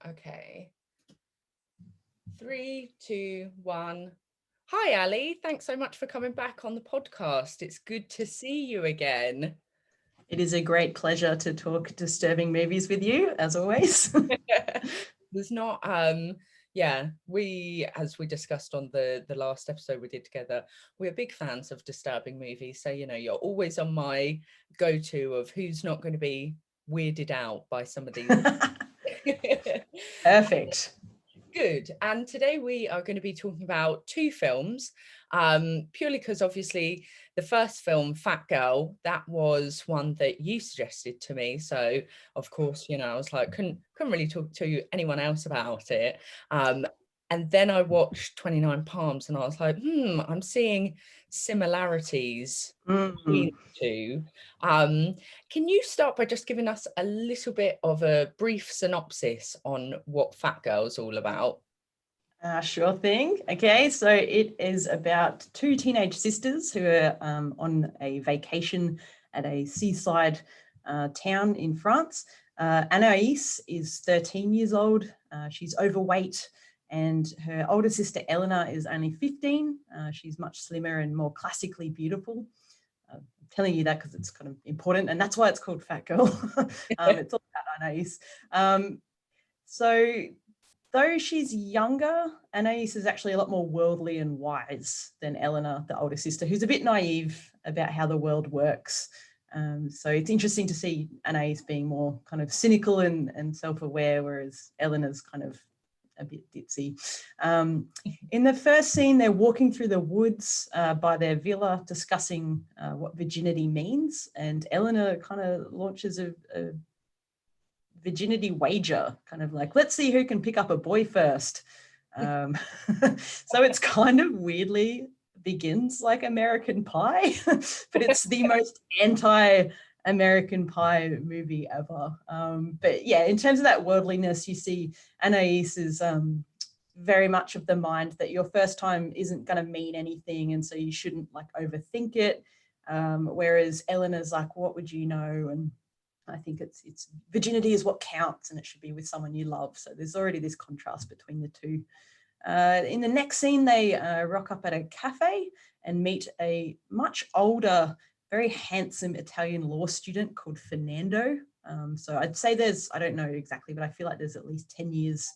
Okay. 3, 2, 1. Hi, Ali. Thanks so much for coming back on the podcast. It's good to see you again. It is a great pleasure to talk disturbing movies with you, as always. There's not we, as we discussed on the last episode we did together, we're big fans of disturbing movies, so you're always on my go-to of who's not going to be weirded out by some of these. Perfect. Good. And today we are going to be talking about two films, purely because obviously the first film, Fat Girl, that was one that you suggested to me. So of course, I was like, couldn't really talk to anyone else about it. And then I watched 29 Palms and I was like, I'm seeing similarities between the two. Can you start by just giving us a little bit of a brief synopsis on what Fat Girl's all about? Sure thing. Okay, so it is about two teenage sisters who are on a vacation at a seaside town in France. Anaïs is 13 years old. She's overweight, and her older sister Eleanor is only 15. She's much slimmer and more classically beautiful. I'm telling you that because it's kind of important, and that's why it's called Fat Girl. It's all about Anaïs. So though she's younger, Anaïs is actually a lot more worldly and wise than Eleanor, the older sister, who's a bit naive about how the world works. So it's interesting to see Anaïs being more kind of cynical and self-aware, whereas Eleanor's kind of a bit ditzy. In the first scene, they're walking through the woods by their villa, discussing what virginity means, and Eleanor kind of launches a virginity wager, kind of like, let's see who can pick up a boy first. So it's kind of weirdly begins like American Pie, but it's the most anti-American Pie movie ever. But yeah, in terms of that worldliness, you see Anaïs is very much of the mind that your first time isn't going to mean anything, and so you shouldn't like overthink it. Whereas Eleanor's like, what would you know? And I think it's virginity is what counts, and it should be with someone you love. So there's already this contrast between the two. In the next scene, they rock up at a cafe and meet a much older, very handsome Italian law student called Fernando. So I'd say I don't know exactly, but I feel like there's at least 10 years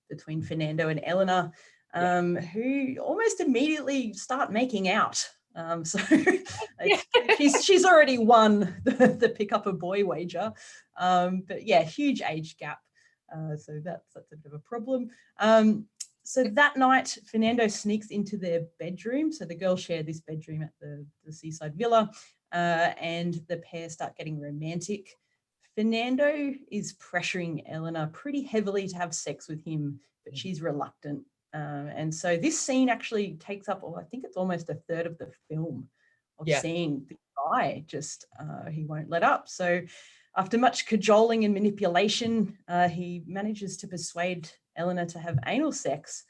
between Fernando and Eleanor, who almost immediately start making out. So she's already won the pick up a boy wager. But yeah, huge age gap. So that's a bit of a problem. So that night, Fernando sneaks into their bedroom. So the girls share this bedroom at the seaside villa, and the pair start getting romantic. Fernando is pressuring Eleanor pretty heavily to have sex with him, but she's reluctant. And so this scene actually takes up, I think it's almost a third of the film, of seeing the guy just, he won't let up. So after much cajoling and manipulation, he manages to persuade Eleanor to have anal sex,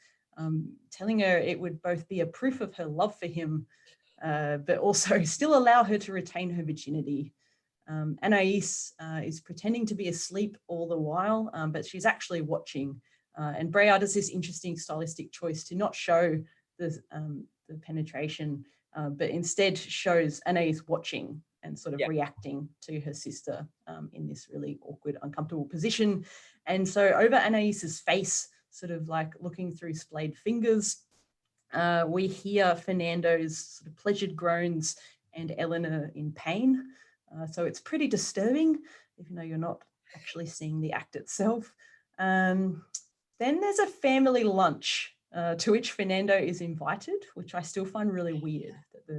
telling her it would both be a proof of her love for him, but also still allow her to retain her virginity. Anaïs is pretending to be asleep all the while, but she's actually watching. And Breyer does this interesting stylistic choice to not show the penetration, but instead shows Anaïs watching and sort of reacting to her sister in this really awkward, uncomfortable position. And so over Anaïs's face, sort of like looking through splayed fingers, we hear Fernando's sort of pleasured groans and Eleanor in pain. So it's pretty disturbing, even though you're not actually seeing the act itself. Then there's a family lunch to which Fernando is invited, which I still find really weird.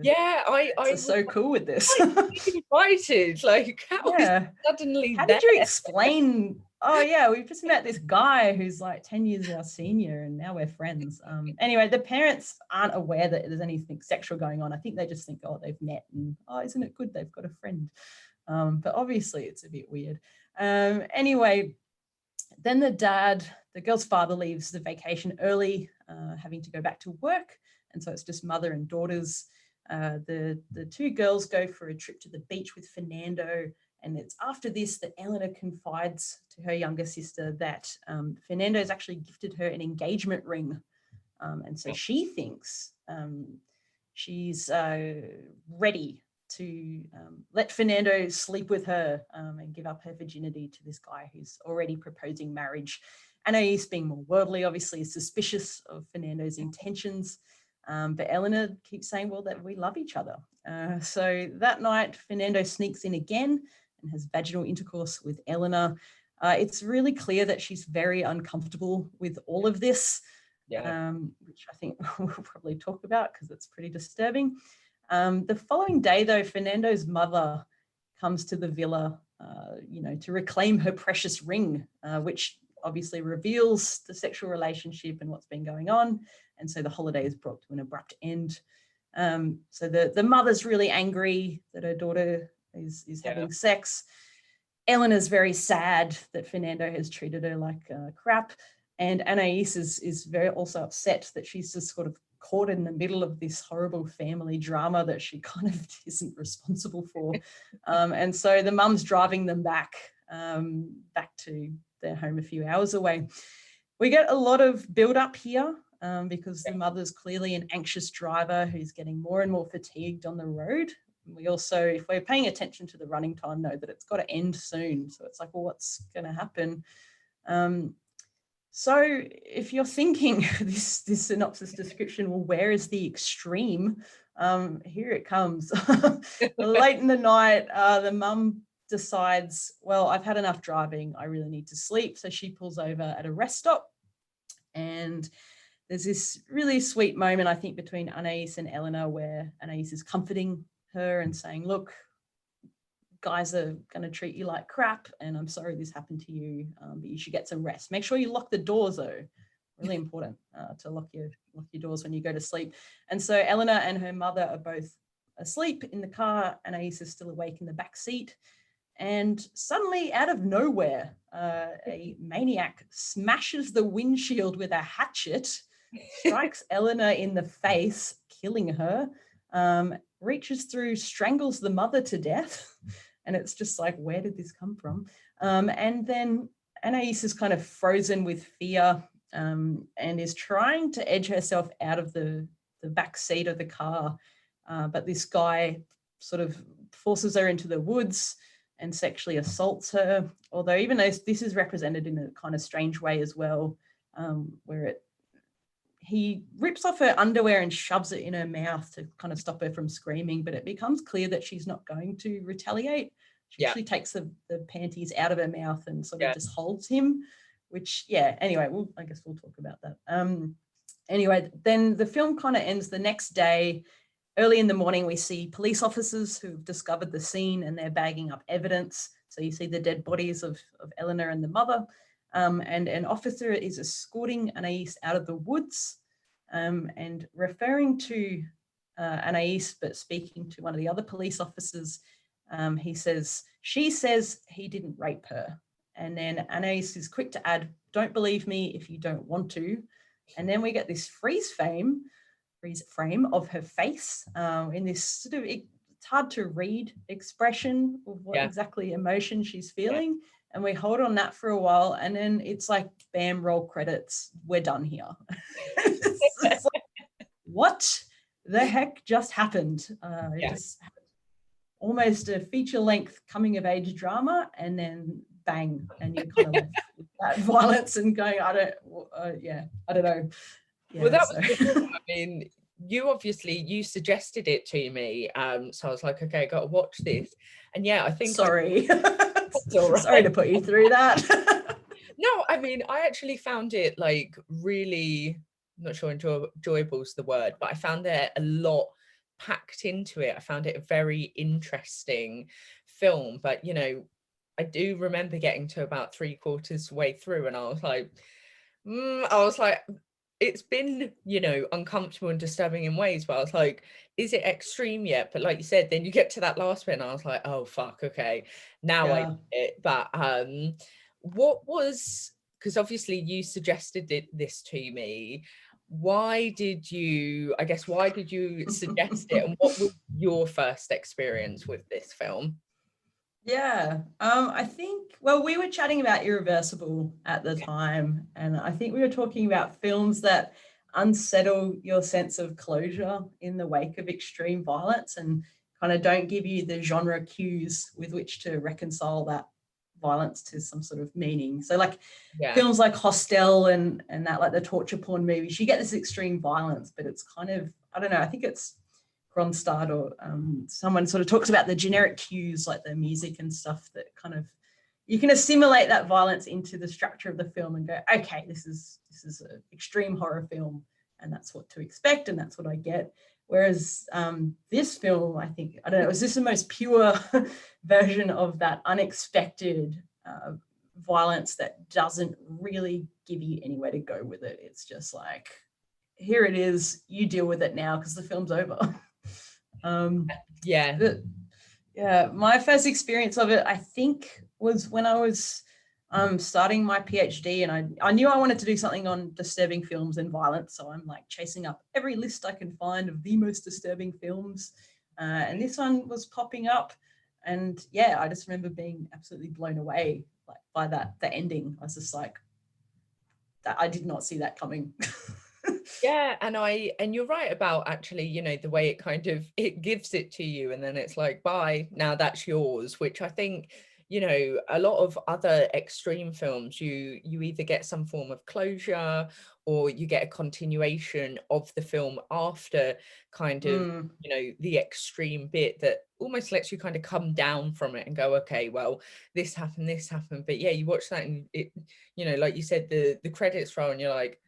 I was so cool with this. Invited, like how suddenly how did you explain? Oh yeah, we've just met this guy who's like 10 years our senior, and now we're friends. Anyway, the parents aren't aware that there's anything sexual going on. I think they just think, oh, they've met, and oh, isn't it good they've got a friend? But obviously it's a bit weird. Anyway, then the girl's father leaves the vacation early, having to go back to work. And so it's just mother and daughters. The two girls go for a trip to the beach with Fernando, And it's after this that Eleanor confides to her younger sister that Fernando's actually gifted her an engagement ring. And so she thinks she's ready to let Fernando sleep with her and give up her virginity to this guy who's already proposing marriage. Anais, being more worldly, obviously is suspicious of Fernando's intentions, but Eleanor keeps saying, well, that we love each other. So that night, Fernando sneaks in again and has vaginal intercourse with Eleanor. It's really clear that she's very uncomfortable with all of this, which I think we'll probably talk about because it's pretty disturbing. The following day, though, Fernando's mother comes to the villa, to reclaim her precious ring, which obviously reveals the sexual relationship and what's been going on. And so the holiday is brought to an abrupt end. So the mother's really angry that her daughter is having sex. Eleanor's very sad that Fernando has treated her like crap. And Anais is very also upset that she's just sort of caught in the middle of this horrible family drama that she kind of isn't responsible for. And so the mum's driving them back to their home a few hours away. We get a lot of build up here because the mother's clearly an anxious driver who's getting more and more fatigued on the road. We also, if we're paying attention to the running time, know that it's got to end soon. So it's like, well, what's going to happen? So if you're thinking this synopsis description, well, where is the extreme? Here it comes. Late in the night, the mum decides, well, I've had enough driving. I really need to sleep. So she pulls over at a rest stop. And there's this really sweet moment, I think, between Anais and Eleanor where Anais is comforting her and saying, look, guys are going to treat you like crap and I'm sorry this happened to you, but you should get some rest. Make sure you lock the doors though. Really important to lock your doors when you go to sleep. And so Eleanor and her mother are both asleep in the car. Anais is still awake in the back seat. And suddenly, out of nowhere, a maniac smashes the windshield with a hatchet, strikes Eleanor in the face, killing her, reaches through, strangles the mother to death. And it's just like, where did this come from? And then Anais is kind of frozen with fear and is trying to edge herself out of the back seat of the car. But this guy sort of forces her into the woods and sexually assaults her. Although even though this is represented in a kind of strange way as well, where he rips off her underwear and shoves it in her mouth to kind of stop her from screaming, but it becomes clear that she's not going to retaliate. She actually takes the panties out of her mouth and sort of just holds him, which, anyway, I guess we'll talk about that. Anyway, then the film kind of ends the next day. Early in the morning, we see police officers who've discovered the scene and they're bagging up evidence. So you see the dead bodies of Eleanor and the mother. And an officer is escorting Anais out of the woods and referring to Anais, but speaking to one of the other police officers, he says, she says he didn't rape her. And then Anais is quick to add, don't believe me if you don't want to. And then we get this freeze frame of her face in this sort of, it's hard to read expression of what exactly emotion she's feeling. And we hold on that for a while and then it's like, bam, roll credits, we're done here. It's like, what the heck just happened? It just happened. Almost a feature-length coming-of-age drama and then bang, and you're kind of left with that violence and going, I don't know. Yeah, Well, that was, I mean, you suggested it to me, so I was like, okay, I got to watch this. And I think sorry right. Sorry to put you through that. No, I mean, I actually found it like really, I'm not sure enjoyable is the word, but I found there a lot packed into it. I found it a very interesting film, but I do remember getting to about 3/4 way through and I was like, it's been, uncomfortable and disturbing in ways, but I was like, is it extreme yet? But like you said, then you get to that last bit and I was like, oh, fuck, okay, now I get it. But what was, because obviously you suggested this to me, why did you suggest it and what was your first experience with this film? Yeah, I think, well, we were chatting about Irreversible at the time, and I think we were talking about films that unsettle your sense of closure in the wake of extreme violence and kind of don't give you the genre cues with which to reconcile that violence to some sort of meaning. So like Yeah. films like Hostel and that, like the torture porn movies, you get this extreme violence, but it's kind of, I don't know, I think it's Gronstad or someone sort of talks about the generic cues like the music and stuff that kind of you can assimilate that violence into the structure of the film and go, okay, this is an extreme horror film, and that's what to expect, and that's what I get. Whereas this film, I think, I don't know, is this the most pure version of that unexpected violence that doesn't really give you anywhere to go with it. It's just like, here it is, you deal with it now because the film's over. Yeah. But yeah, my first experience of it, I think, was when I was starting my PhD, and I knew I wanted to do something on disturbing films and violence. So I'm like chasing up every list I can find of the most disturbing films. And this one was popping up. And yeah, I just remember being absolutely blown away like by the ending. I was just like, I did not see that coming. Yeah, and you're right about actually, the way it kind of it gives it to you and then it's like, bye, now that's yours, which I think, a lot of other extreme films, you either get some form of closure or you get a continuation of the film after kind of, Mm, the extreme bit that almost lets you kind of come down from it and go, okay, well, this happened, this happened. But yeah, you watch that and it, like you said, the credits roll and you're like,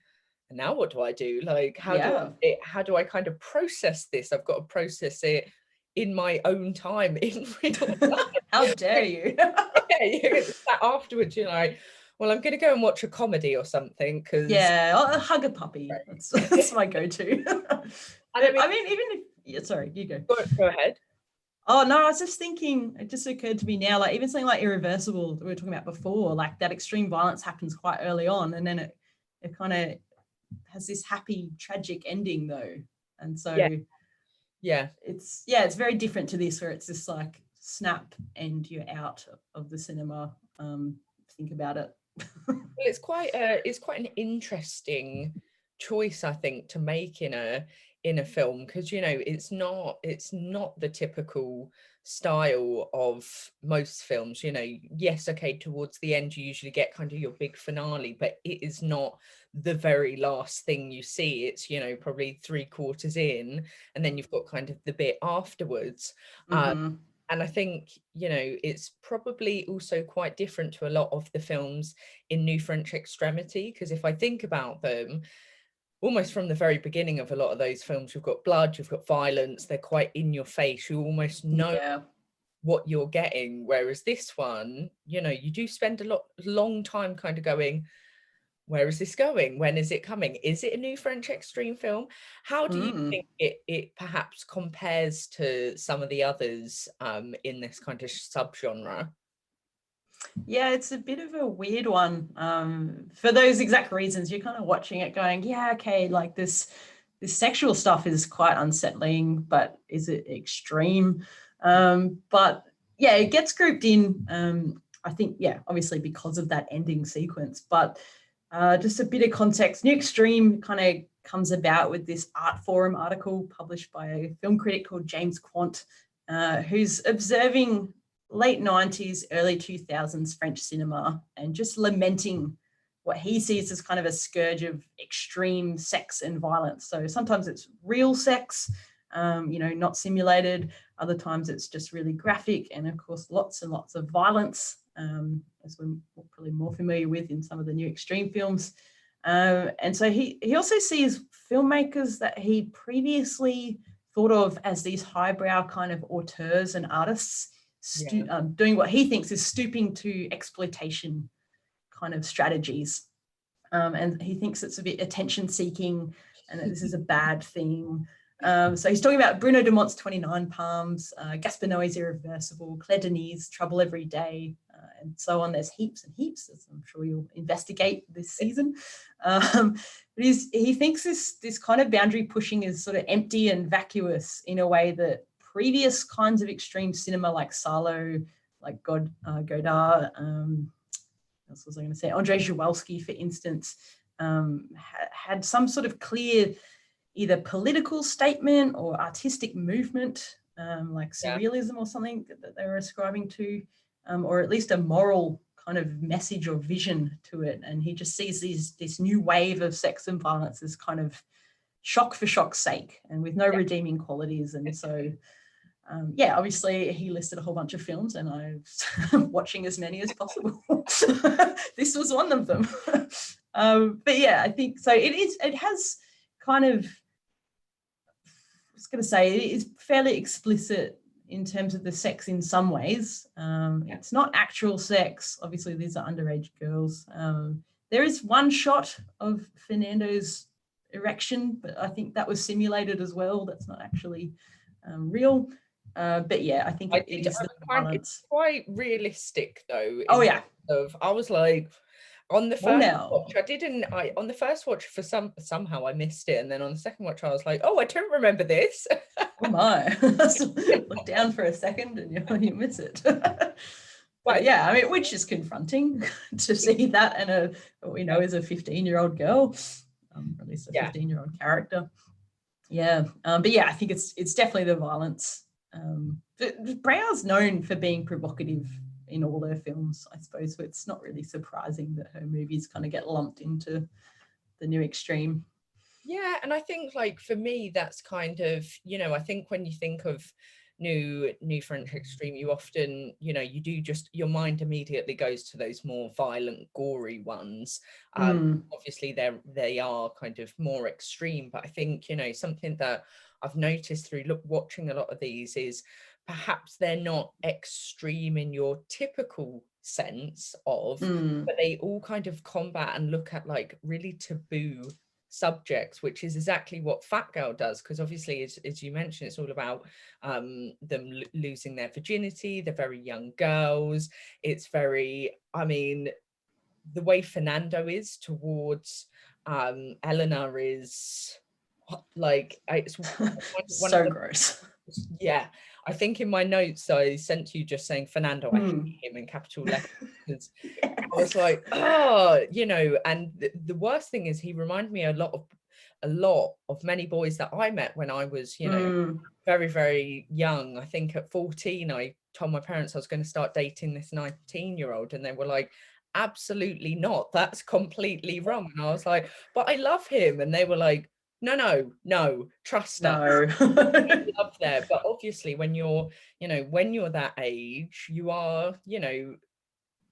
and now what do I do? Like, yeah. how do I kind of process this? I've got to process it in my own time, in real How time. dare you? Yeah, you sat afterwards, you're like, well, I'm going to go and watch a comedy or something because, Yeah, I'll hug a puppy. That's my go-to. and I But mean, I mean, even if, yeah, sorry, you go. go ahead. Oh no, I was just thinking, it just occurred to me now, like even something like Irreversible that we were talking about before, like that extreme violence happens quite early on, and then it kind of has this happy, tragic ending though. And Yeah, so yeah. it's very different to this, where it's just like snap and you're out of the cinema. Think about it. Well, it's quite an interesting choice, I think, to make in a film because it's not the typical style of most films. Yes, okay, towards the end you usually get kind of your big finale, but it is not the very last thing you see. It's probably three quarters in, and then you've got kind of the bit afterwards. Mm-hmm. And I think, it's probably also quite different to a lot of the films in New French Extremity, because if I think about them, almost from the very beginning of a lot of those films, you've got blood, you've got violence, they're quite in your face. You almost know Yeah. what you're getting. Whereas this one, you do spend long time kind of going, where is this going? When is it coming? Is it a new French extreme film? How do you Mm. think it perhaps compares to some of the others in this kind of subgenre? Yeah, it's a bit of a weird one. For those exact reasons, you're kind of watching it going, yeah, okay, like this sexual stuff is quite unsettling, but is it extreme? But yeah, it gets grouped in. I think, yeah, obviously because of that ending sequence. But just a bit of context. New Extreme kind of comes about with this Art Forum article published by a film critic called James Quant, who's observing late 90s, early 2000s French cinema and just lamenting what he sees as kind of a scourge of extreme sex and violence. So sometimes it's real sex, not simulated. Other times it's just really graphic, and of course, lots and lots of violence, as we're probably more familiar with in some of the new extreme films. And so he also sees filmmakers that he previously thought of as these highbrow kind of auteurs and artists Yeah. doing what he thinks is stooping to exploitation kind of strategies. And he thinks it's a bit attention seeking and that this is a bad thing. So he's talking about Bruno Dumont's 29 Palms, Gaspar Noé's Irreversible, Claire Denis' Trouble Every Day, and so on. There's heaps and heaps, as I'm sure you'll investigate this season. But he thinks this kind of boundary pushing is sort of empty and vacuous in a way that previous kinds of extreme cinema like Salo like Godard. What else was I going to say? Andrei Zawalski, for instance, had some sort of clear either political statement or artistic movement, like surrealism or something that they were ascribing to, or at least a moral kind of message or vision to it. And he just sees this new wave of sex and violence as kind of shock for shock's sake and with no redeeming qualities. And so, obviously he listed a whole bunch of films and I'm watching as many as possible. This was one of them. But yeah, I think so. It has kind of, I was going to say, it is fairly explicit in terms of the sex in some ways. It's not actual sex. Obviously, these are underage girls. There is one shot of Fernando's erection, but I think that was simulated as well. That's not actually real. But yeah, I think it's quite realistic though. Oh yeah. I was like, on the first watch, on the first watch somehow I missed it, and then on the second watch I was like, oh, I don't remember this. Oh my! Look down for a second and you miss it. But yeah, I mean, which is confronting to see that, and what we know is a 15-year-old girl, at least a 15-year-old character. Yeah, but yeah, I think it's definitely the violence. Brauer's known for being provocative in all her films, I suppose, so it's not really surprising that her movies kind of get lumped into the new extreme. Yeah, and I think, like, for me, that's kind of, I think when you think of new French extreme, you often, you do just, your mind immediately goes to those more violent, gory ones. Obviously they are kind of more extreme, but I think, something that I've noticed through watching a lot of these is perhaps they're not extreme in your typical sense of, but they all kind of combat and look at like really taboo subjects, which is exactly what Fat Girl does, because obviously, as you mentioned, it's all about them losing their virginity. They're very young girls. It's very, I mean, the way Fernando is towards Eleanor is like, it's so gross. Yeah, I think in my notes I sent to you just saying Fernando, I hate him in capital letters, because I was like, oh, and the worst thing is he reminded me a lot of many boys that I met when I was, very, very young. I think at 14, I told my parents I was going to start dating this 19-year-old, and they were like, absolutely not. That's completely wrong. And I was like, but I love him. And they were like, no, trust us. Love there. But obviously when you're that age, you are,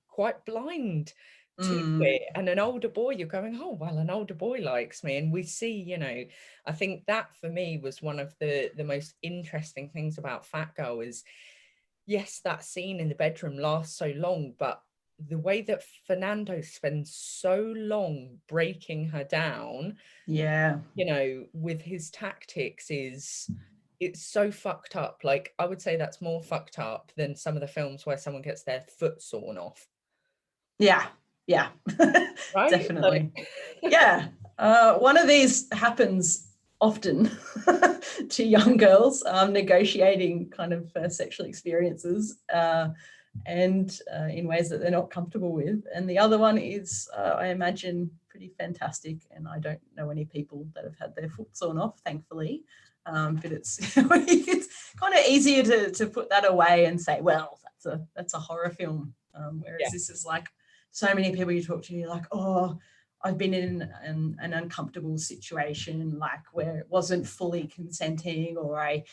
quite blind to it. And an older boy, you're going, oh, well, an older boy likes me. And we see, I think that for me was one of the most interesting things about Fat Girl is, yes, that scene in the bedroom lasts so long, but the way that Fernando spends so long breaking her down, with his tactics it's so fucked up. Like, I would say that's more fucked up than some of the films where someone gets their foot sawn off. Yeah, right? Definitely. Yeah, one of these happens often to young girls negotiating kind of sexual experiences and in ways that they're not comfortable with. And the other one is, I imagine, pretty fantastic. And I don't know any people that have had their foot sawn off, thankfully. But it's kind of easier to put that away and say, well, that's a horror film. Whereas this is like, so many people you talk to, you're like, oh, I've been in an uncomfortable situation, like where it wasn't fully consenting, or I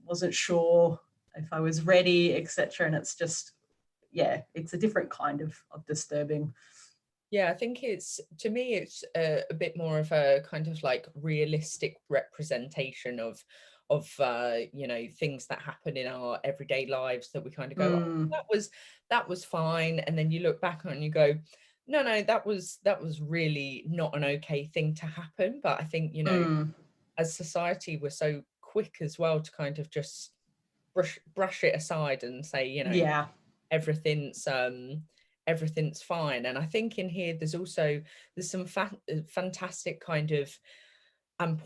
wasn't sure if I was ready, etc. And it's just, it's a different kind of disturbing. Yeah, I think to me, it's a bit more of a kind of like realistic representation of things that happen in our everyday lives, that we kind of go, oh, that was fine. And then you look back on it and you go, no, that was really not an okay thing to happen. But I think, as society, we're so quick as well to kind of just brush it aside and say, everything's fine. And I think in here there's some fantastic kind of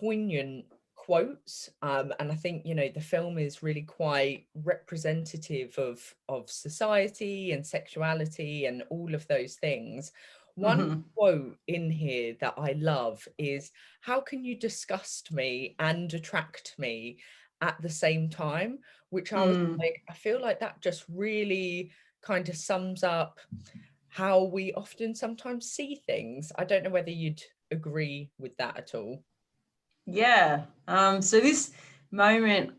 poignant quotes, and I think, you know, the film is really quite representative of society and sexuality and all of those things. One Mhm. quote in here that I love is, "How can you disgust me and attract me at the same time?" Which I was Mm. like, I feel like that just really kind of sums up how we often sometimes see things. I don't know whether you'd agree with that at all. Yeah. So this moment,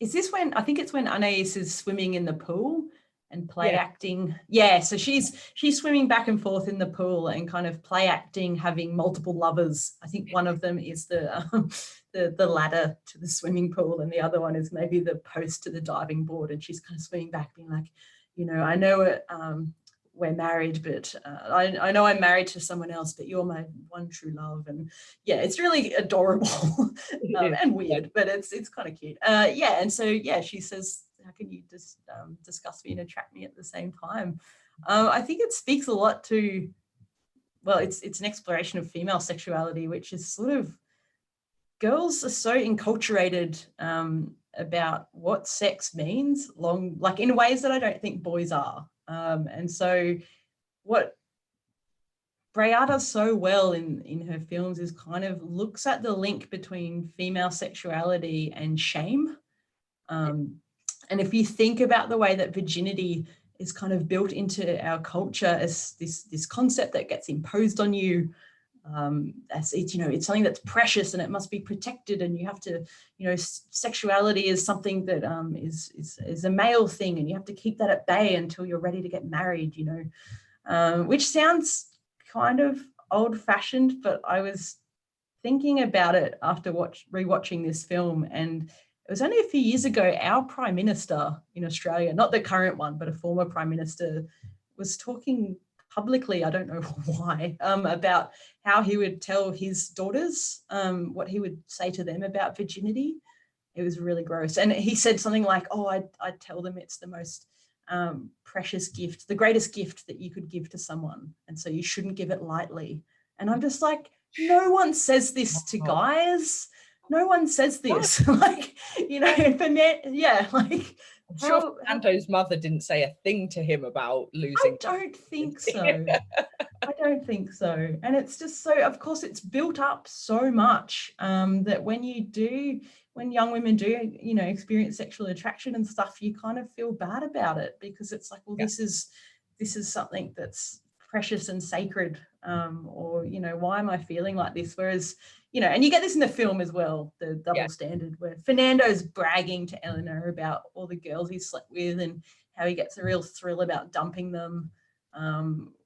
is this when, I think it's when Anais is swimming in the pool and play Yeah. acting. Yeah, so she's swimming back and forth in the pool and kind of play acting, having multiple lovers. I think one of them is the ladder to the swimming pool, and the other one is maybe the post to the diving board. And she's kind of swimming back, being like, I know it. We're married, but I know I'm married to someone else, but you're my one true love. And yeah, it's really adorable It is, and yeah. weird, but it's kind of cute. Yeah, and so yeah, she says, "How can you just discuss me and attract me at the same time?" I think it speaks a lot to, well, it's an exploration of female sexuality, which is sort of, girls are so enculturated about what sex means, like in ways that I don't think boys are. And so what Breya does so well in her films is kind of looks at the link between female sexuality and shame. Um, and if you think about the way that virginity is kind of built into our culture as this concept that gets imposed on you, as it's, it's something that's precious and it must be protected, and you have to, sexuality is something that is a male thing, and you have to keep that at bay until you're ready to get married, which sounds kind of old fashioned, but I was thinking about it after rewatching this film, and it was only a few years ago, our Prime Minister in Australia, not the current one, but a former Prime Minister, was talking publicly, I don't know why, about how he would tell his daughters, what he would say to them about virginity. It was really gross. And he said something like, "Oh, I'd tell them it's the most precious gift, the greatest gift that you could give to someone. And so you shouldn't give it lightly." And I'm just like, no one says this to Wow. guys. No one says No, this. Like, for men, yeah, like I'm sure how Fernando's mother didn't say a thing to him about I losing. don't think so. I don't think so. And it's just so, of course, it's built up so much that when young women do, experience sexual attraction and stuff, you kind of feel bad about it, because it's like, well, Yeah, this is something that's precious and sacred, or, why am I feeling like this? Whereas, and you get this in the film as well, the yeah, double standard, where Fernando's bragging to Eleanor about all the girls he slept with and how he gets a real thrill about dumping them.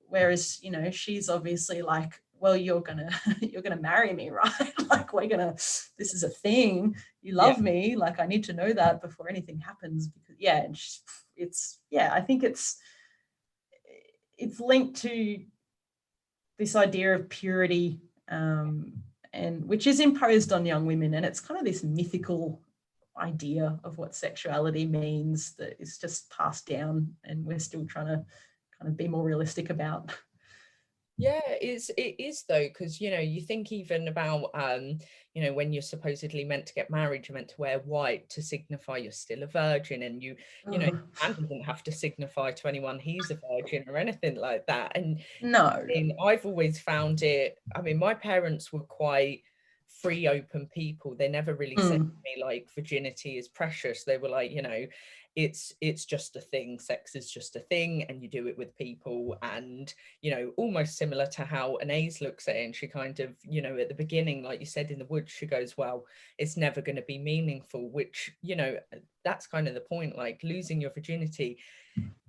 Whereas, she's obviously like, well, you're gonna you're gonna marry me, right? Like, this is a thing. You yeah. love me. Like, I need to know that before anything happens. Because yeah, I think it's linked to this idea of purity, and which is imposed on young women, and it's kind of this mythical idea of what sexuality means that is just passed down, and we're still trying to kind of be more realistic about. Yeah, it is though, because you think even about when you're supposedly meant to get married, you're meant to wear white to signify you're still a virgin, and Oh, man doesn't have to signify to anyone he's a virgin or anything like that. And no. I've always found it, I mean, my parents were quite free, open people. They never really said to Mm. me like virginity is precious. They were like, it's just a thing. Sex is just a thing, and you do it with people. And almost similar to how Anais looks at it, and she kind of, at the beginning, like you said, in the woods, she goes, well, it's never going to be meaningful, which, that's kind of the point. Like, losing your virginity,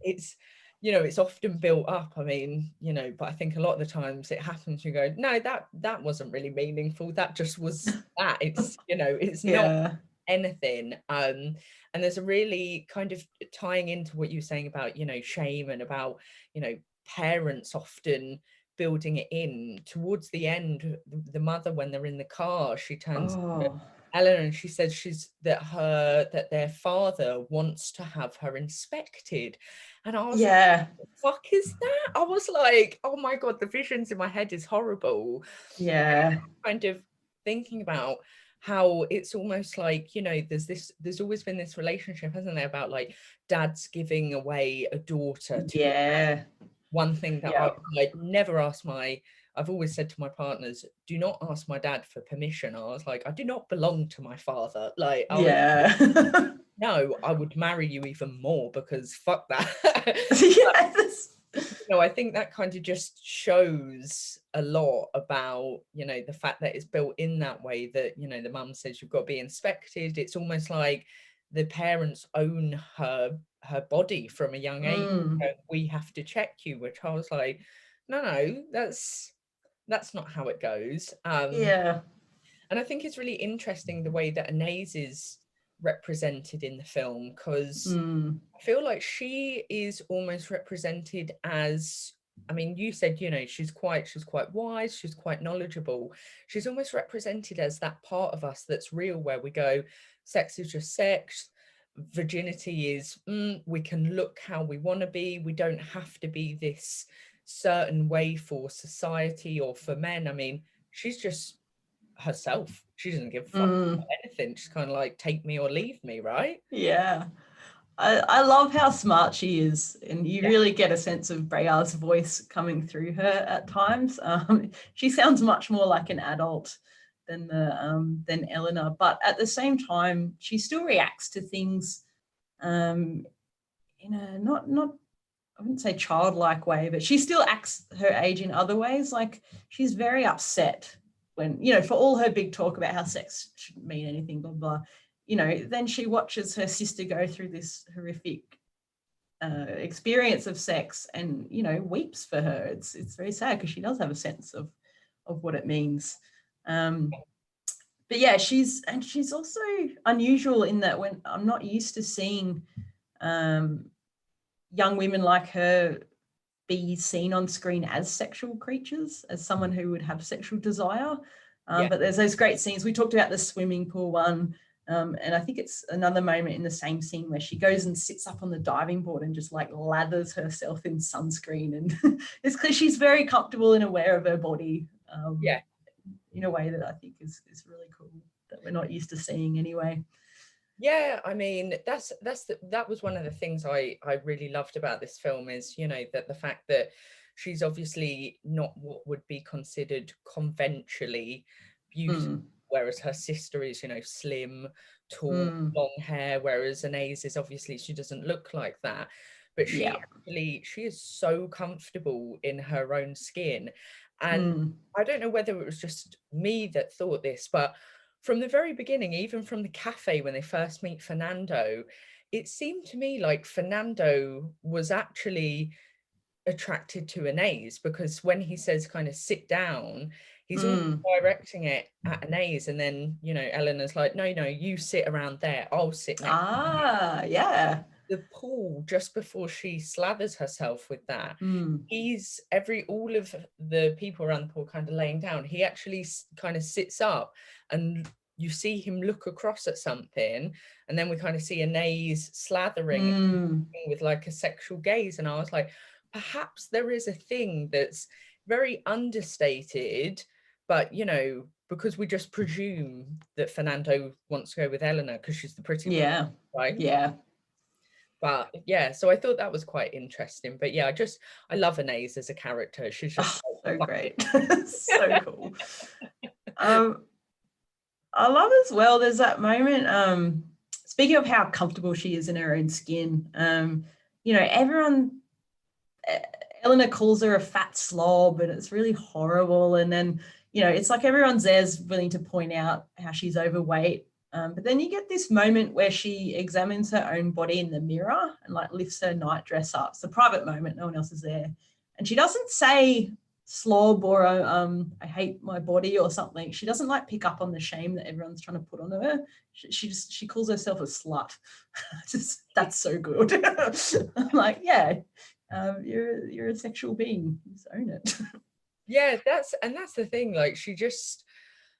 it's it's often built up. I mean, but I think a lot of the times it happens, you go, no, that wasn't really meaningful, that just was that. It's it's not Yeah. anything. And there's a really kind of tying into what you were saying about shame, and about parents often building it in towards the end. The mother, when they're in the car, she turns to Oh, Eleanor and she says that their father wants to have her inspected. And I was like, yeah. what the fuck is that? I was like, oh my God, the visions in my head is horrible. Yeah. Kind of thinking about how it's almost like, you know, there's always been this relationship, hasn't there, about like dads giving away a daughter to Yeah. one thing that Yeah. I'd never asked I've always said to my partners, do not ask my dad for permission. I was like, I do not belong to my father. Like, I was, Yeah. no, I would marry you even more because fuck that. Yes. You know, I think that kind of just shows a lot about, you know, the fact that it's built in that way, that, you know, the mum says you've got to be inspected. It's almost like the parents own her body from a young age. Mm. We have to check you, which I was like, no, that's not how it goes. Yeah. And I think it's really interesting the way that Anais is represented in the film, because Mm. I feel like she is almost represented as, I mean, you said, you know, she's quite wise, she's quite knowledgeable. She's almost represented as that part of us that's real, where we go, sex is just sex. Virginity is, we can look how we want to be. We don't have to be this certain way for society or for men. I mean, she's just herself. She doesn't give a fuck Mm. about anything. She's kind of like, take me or leave me, right? Yeah. I love how smart she is, and you Yeah. really get a sense of Brear's voice coming through her at times. She sounds much more like an adult than Eleanor, but at the same time, she still reacts to things in a not I wouldn't say childlike way, but she still acts her age in other ways. Like, she's very upset when, you know, for all her big talk about how sex shouldn't mean anything, blah, blah, you know, then she watches her sister go through this horrific experience of sex and, you know, weeps for her. It's very sad because she does have a sense of what it means. But yeah, she's also unusual in that when I'm not used to seeing young women like her be seen on screen as sexual creatures, as someone who would have sexual desire. Yeah. But there's those great scenes. We talked about the swimming pool one, and I think it's another moment in the same scene where she goes and sits up on the diving board and just like lathers herself in sunscreen. And it's because she's very comfortable and aware of her body Yeah. in a way that I think is really cool, that we're not used to seeing anyway. Yeah, I mean, that was one of the things I really loved about this film, is, you know, that the fact that she's obviously not what would be considered conventionally beautiful, Mm, whereas her sister is, you know, slim, tall, mm, long hair, whereas Anais is obviously, she doesn't look like that. But yeah. she is so comfortable in her own skin. And Mm, I don't know whether it was just me that thought this, but from the very beginning, even from the cafe when they first meet Fernando, it seemed to me like Fernando was actually attracted to Anais, because when he says kind of sit down, he's almost mm. directing it at Anais, and then, you know, Eleanor's like, no, you sit around there, I'll sit next to you. Ah, yeah. The pool, just before she slathers herself with that, Mm, he's all of the people around the pool kind of laying down, he actually kind of sits up, and you see him look across at something, and then we kind of see Anais slathering mm, with like a sexual gaze, and I was like, perhaps there is a thing that's very understated, but, you know, because we just presume that Fernando wants to go with Eleanor because she's the pretty one, yeah. right? Yeah. But yeah, so I thought that was quite interesting. But yeah, I love Anais as a character. She's Oh, just so like, great. So cool. Um, I love as well, there's that moment, speaking of how comfortable she is in her own skin, you know, Eleanor calls her a fat slob and it's really horrible. And then, you know, it's like everyone's there's willing to point out how she's overweight. But then you get this moment where she examines her own body in the mirror and like lifts her nightdress up. It's a private moment, no one else is there. And she doesn't say slob or I hate my body or something. She doesn't like pick up on the shame that everyone's trying to put on her. She calls herself a slut. Just, that's so good. I'm like, yeah, you're a sexual being. Just own it. yeah, that's the thing. Like,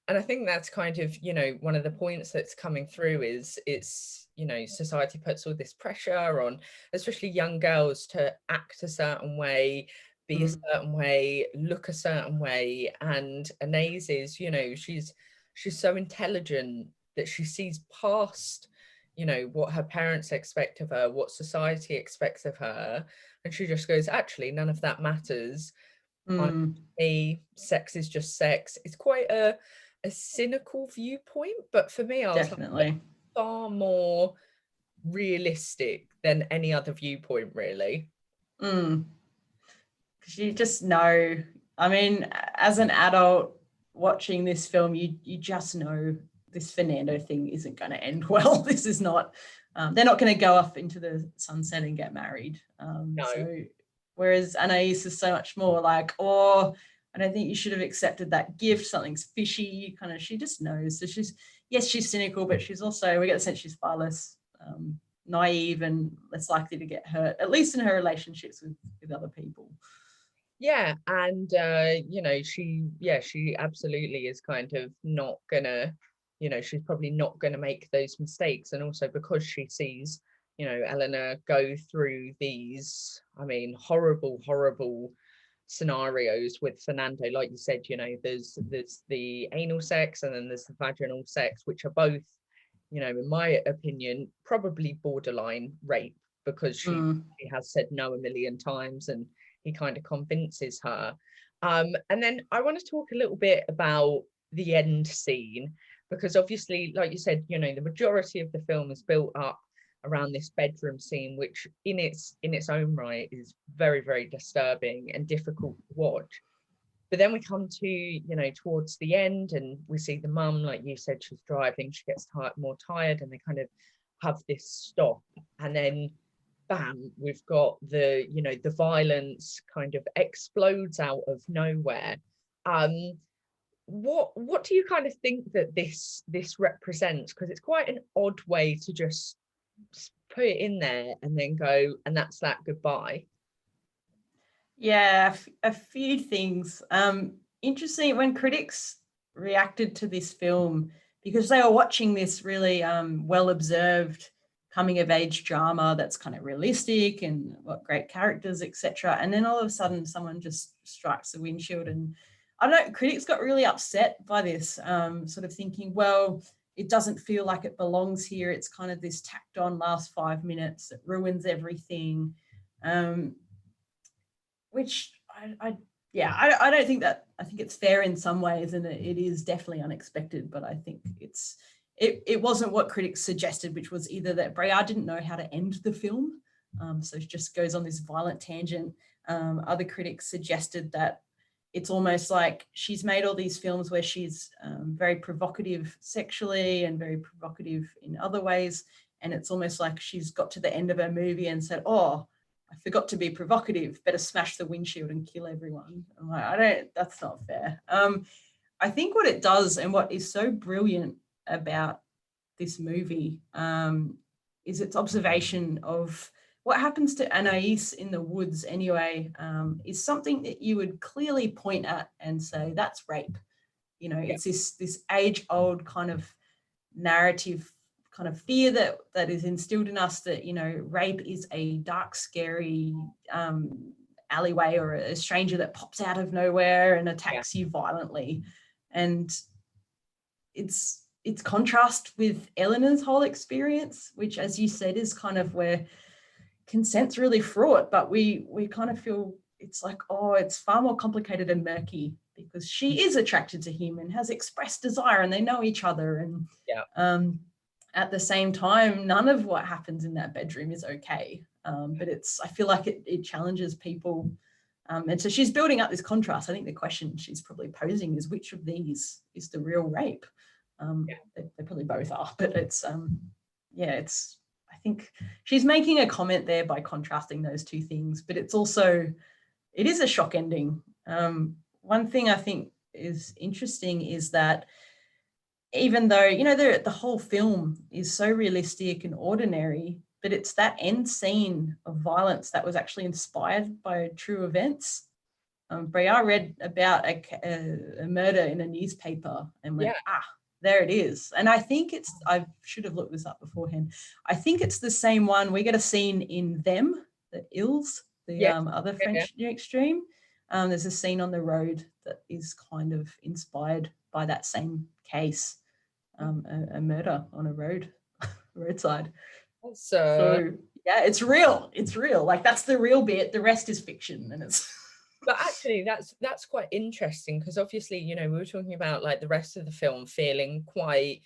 and I think that's kind of, you know, one of the points that's coming through is, it's, you know, society puts all this pressure on, especially young girls, to act a certain way, be a certain way, look a certain way. And Anais is, you know, she's she's so intelligent that she sees past, you know, what her parents expect of her, what society expects of her, and she just goes, actually none of that matters. Mm, Me, sex is just sex. It's quite a cynical viewpoint, but for me I was like, definitely. far more realistic than any other viewpoint, really. Mm. 'Cause you just know, I mean, as an adult watching this film, you just know this Fernando thing isn't going to end well. This is not, they're not going to go off into the sunset and get married. No. So whereas Anais is so much more like, oh, I don't think you should have accepted that gift. Something's fishy. Kind of, she just knows. So she's, yes, she's cynical, but she's also, we get the sense she's far less naive and less likely to get hurt, at least in her relationships with other people. Yeah, and you know, she absolutely is kind of not gonna, you know, she's probably not gonna make those mistakes. And also because she sees, you know, Eleanor go through these, I mean, horrible scenarios with Fernando. Like you said, you know, there's the anal sex and then there's the vaginal sex, which are both, you know, in my opinion, probably borderline rape, because she has said no a million times and he kind of convinces her. And then I want to talk a little bit about the end scene, because obviously, like you said, you know, the majority of the film is built up around this bedroom scene, which in its own right is very disturbing and difficult to watch. But then we come to, you know, towards the end and we see the mum, like you said, she's driving, she gets more tired, and they kind of have this stop, and then bam, we've got the, you know, the violence kind of explodes out of nowhere. um what do you kind of think that this represents? Because it's quite an odd way to just put it in there and then go, and that's that, goodbye. Yeah, a few things. Interesting when critics reacted to this film, because they were watching this really well observed coming of age drama that's kind of realistic and what great characters, etc. And then all of a sudden, someone just strikes the windshield, and I don't know. Critics got really upset by this, sort of thinking, well, it doesn't feel like it belongs here. It's kind of this tacked on last 5 minutes that ruins everything. Um, which I don't think that, I think it's fair in some ways, and it is definitely unexpected, but I think it wasn't what critics suggested, which was either that Breillat didn't know how to end the film, so it just goes on this violent tangent. Other critics suggested that it's almost like she's made all these films where she's very provocative sexually and very provocative in other ways, and it's almost like she's got to the end of her movie and said, oh, I forgot to be provocative, better smash the windshield and kill everyone. I'm like, that's not fair. I think what it does and what is so brilliant about this movie is its observation of what happens to Anais in the woods anyway, is something that you would clearly point at and say, that's rape. You know, it's this age-old kind of narrative, kind of fear that is instilled in us, that, you know, rape is a dark, scary alleyway or a stranger that pops out of nowhere and attacks you violently. And it's contrast with Eleanor's whole experience, which, as you said, is kind of where consent's really fraught, but we kind of feel it's like, oh, it's far more complicated and murky, because she is attracted to him and has expressed desire and they know each other. And at the same time, none of what happens in that bedroom is okay. But I feel like it challenges people. And so she's building up this contrast. I think the question she's probably posing is, which of these is the real rape? They probably both are, but I think she's making a comment there by contrasting those two things, but it is a shock ending. One thing I think is interesting is that even though, you know, the whole film is so realistic and ordinary, but it's that end scene of violence that was actually inspired by true events. Breillat read about a murder in a newspaper and went, there it is. And I think I should have looked this up beforehand. I think it's the same one. We get a scene in Them, the Ils, the other French New Extreme. There's a scene on the road that is kind of inspired by that same case, a murder on a roadside. So yeah, it's real. It's real. Like that's the real bit. The rest is fiction, and it's. But actually, that's quite interesting because obviously, you know, we were talking about like the rest of the film feeling quite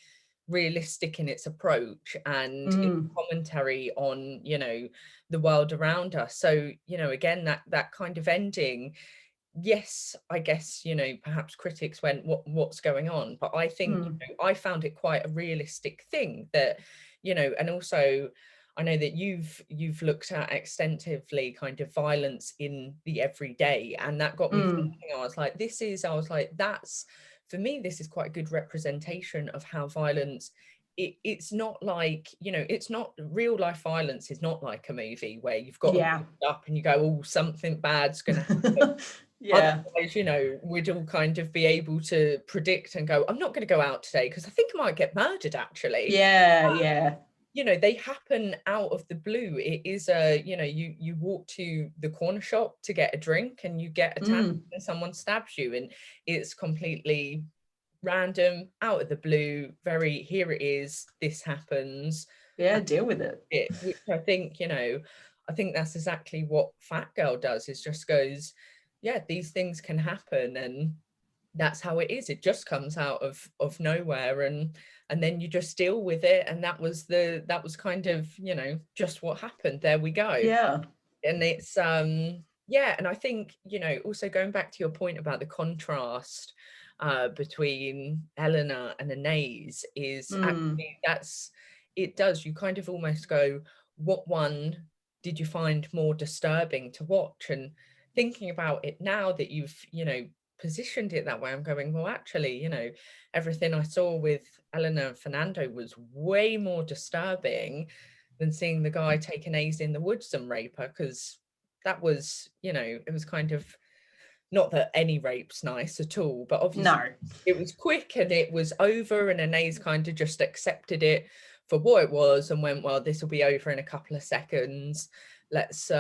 realistic in its approach and its commentary on, you know, the world around us. So, you know, again, that kind of ending, yes, I guess, you know, perhaps critics went, what's going on? But I think, you know, I found it quite a realistic thing that, you know, and also I know that you've looked at extensively kind of violence in the everyday, and that got me thinking. I was like, that's, for me, this is quite a good representation of how violence, it's not like, you know, it's not real life violence is not like a movie where you've got to up and you go, oh, something bad's gonna happen. Yeah. Otherwise, you know, we'd all kind of be able to predict and go, I'm not going to go out today because I think I might get murdered, actually. Yeah. You know, they happen out of the blue. It is a, you know, you walk to the corner shop to get a drink and you get attacked and someone stabs you, and it's completely random, out of the blue, very, here it is, this happens. Yeah, deal with it. Which I think, you know, I think that's exactly what Fat Girl does, is just goes, yeah, these things can happen, and that's how it is. It just comes out of nowhere, and then you just deal with it. And that was kind of, you know, just what happened. There we go. Yeah. And it's yeah, and I think, you know, also going back to your point about the contrast between Eleanor and Anais is actually, it does, you kind of almost go, what one did you find more disturbing to watch? And thinking about it now that you've, you know, positioned it that way, I'm going, well, actually, you know, everything I saw with Eleanor and Fernando was way more disturbing than seeing the guy take an A's in the woods and rape her, because that was, you know, it was kind of, not that any rape's nice at all, but obviously it was quick and it was over, and Anais kind of just accepted it for what it was and went, well, this will be over in a couple of seconds. Let's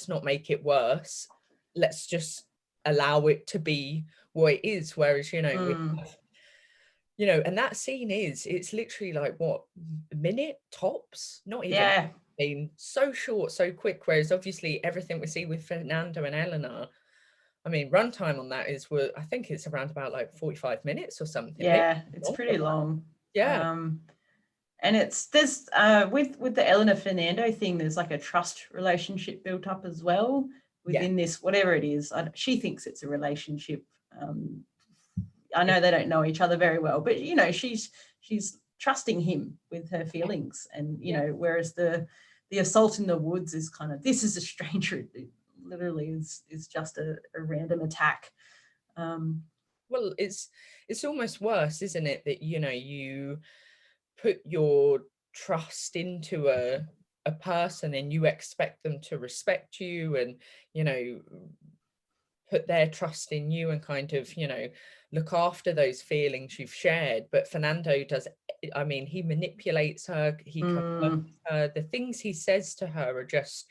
not make it worse. Let's just allow it to be what it is. Whereas, you know, we have, you know, and that scene it's literally like what, a minute tops, not even. Been so short, so quick. Whereas obviously everything we see with Fernando and Eleanor, I mean, runtime on that is, I think it's around about like 45 minutes or something. Yeah, it's pretty long. Yeah. And there's with the Eleanor Fernando thing, there's like a trust relationship built up as well within this, whatever it is. She thinks it's a relationship. I know they don't know each other very well, but you know, she's trusting him with her feelings, and you know, whereas the assault in the woods is kind of, this is a stranger. It literally is just a random attack. Well, it's almost worse, isn't it, that, you know, you put your trust into a person and you expect them to respect you and, you know, put their trust in you and kind of, you know, look after those feelings you've shared. But Fernando does, I mean, he manipulates her, he converts her, the things he says to her are just,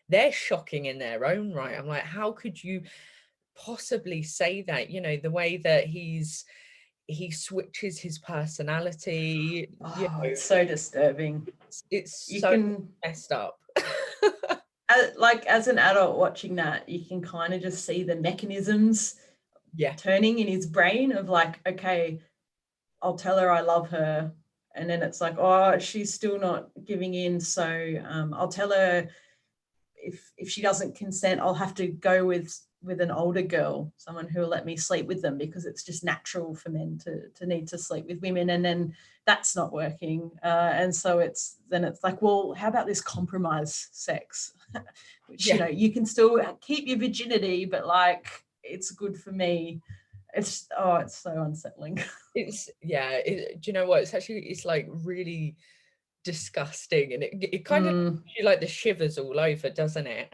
they're shocking in their own right. I'm like, how could you possibly say that? You know, the way that he switches his personality, you know, it's so disturbing. It's so messed up. Like as an adult watching that, you can kind of just see the mechanisms turning in his brain of like, okay, I'll tell her I love her, and then it's like, oh, she's still not giving in, so I'll tell her if she doesn't consent, I'll have to go with an older girl, someone who will let me sleep with them, because it's just natural for men to need to sleep with women, and then that's not working, and so it's like, well, how about this compromise sex, which you know, you can still keep your virginity, but like, it's good for me. It's so unsettling. It's do you know what, it's like really disgusting, and it kind of gives you like the shivers all over, doesn't it?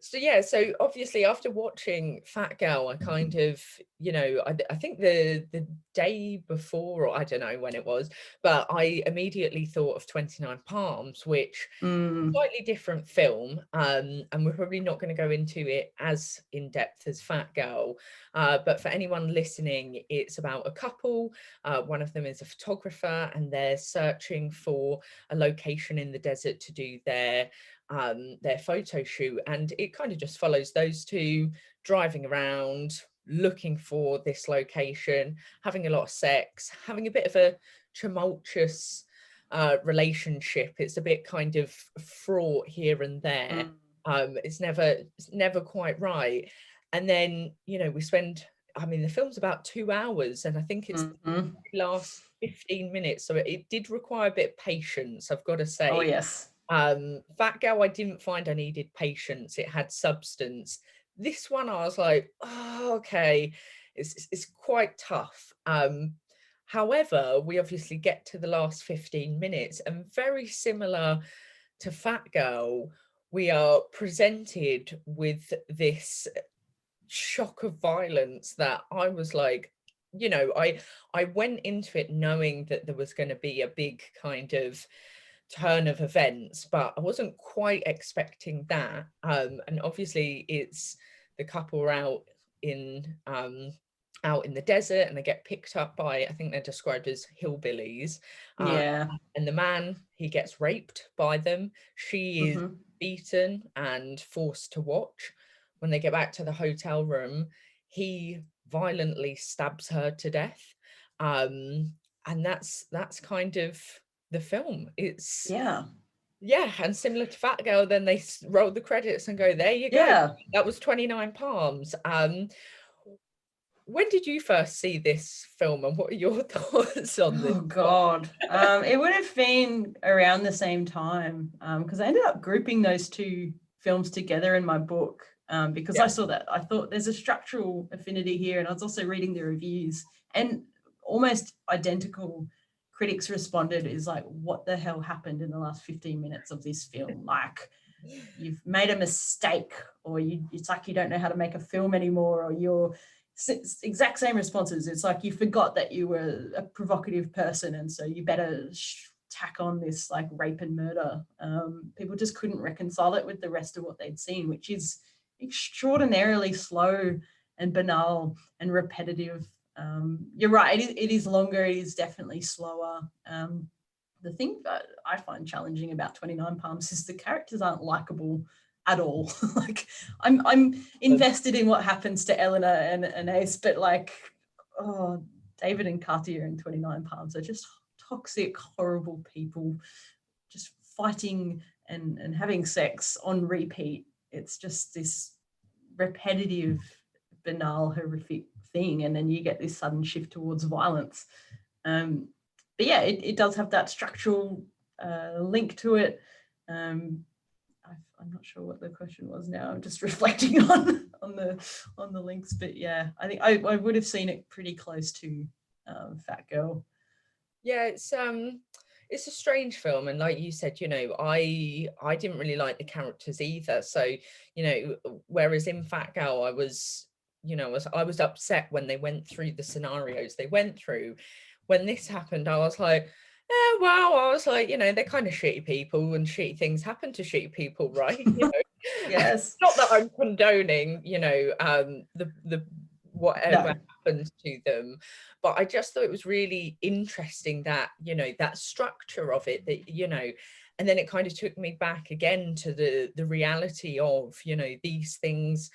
So yeah, so obviously after watching Fat Girl, I kind of, I think the day before, or I don't know when it was, but I immediately thought of 29 Palms, which Mm, slightly different film, and we're probably not going to go into it as in depth as Fat Girl, but for anyone listening, it's about a couple. One of them is a photographer, and they're searching for a location in the desert to do their photo shoot, and it kind of just follows those two driving around looking for this location, having a lot of sex, having a bit of a tumultuous relationship. It's a bit kind of fraught here and there. mm, It's never quite right. And then, we spend, I mean, the film's about 2 hours, and I think it's mhm. the last 15 minutes. So it did require a bit of patience, I've got to Oh, say. yes. Fat Girl, I didn't find I needed patience. It had substance. This one, I was like, oh, okay, it's quite tough. However, we obviously get to the last 15 minutes, and very similar to Fat Girl, we are presented with this shock of violence that I was like, I went into it knowing that there was going to be a big kind of turn of events, but I wasn't quite expecting that. And obviously it's the couple are out in the desert, and they get picked up by, I think they're described as hillbillies. Uh, Yeah. and the man, he gets raped by them. She is Hmm. beaten and forced to watch. When they get back to the hotel room, he violently stabs her to death. And that's kind of the film. It's Yeah. Yeah, and similar to Fat Girl, then they roll the credits and go, there you go. Yeah. That was 29 Palms. When did you first see this film, and what are your thoughts on this Oh one? God. It would have been around the same time because I ended up grouping those two films together in my book because Yeah. I thought there's a structural affinity here, and I was also reading the reviews, and almost identical critics responded is like, what the hell happened in the last 15 minutes of this film? Like, you've made a mistake, or it's like you don't know how to make a film anymore, or you're exact same responses. It's like you forgot that you were a provocative person, and so you better tack on this like rape and murder. People just couldn't reconcile it with the rest of what they'd seen, which is extraordinarily slow and banal and repetitive. You're right, it is longer, it is definitely slower. The thing that I find challenging about 29 Palms is the characters aren't likable at all. Like, I'm invested in what happens to Eleanor and Ace, but like, oh, David and Katia in 29 Palms are just toxic, horrible people, just fighting and having sex on repeat. It's just this repetitive, banal, horrific thing, and then you get this sudden shift towards violence. Um, but yeah, it does have that structural link to it. Um, I'm not sure what the question was now. I'm just reflecting on the links, but yeah, I think I would have seen it pretty close to Fat Girl. Yeah, it's a strange film, and like you said, I didn't really like the characters either. So, whereas in Fat Girl, I was upset when they went through the scenarios they went through. When this happened, I was like, well, I was like, they're kind of shitty people, and shitty things happen to shitty people, right? Yes. Not that I'm condoning, the whatever No. happens to them, but I just thought it was really interesting that, that structure of it, that, and then it kind of took me back again to the reality of, these things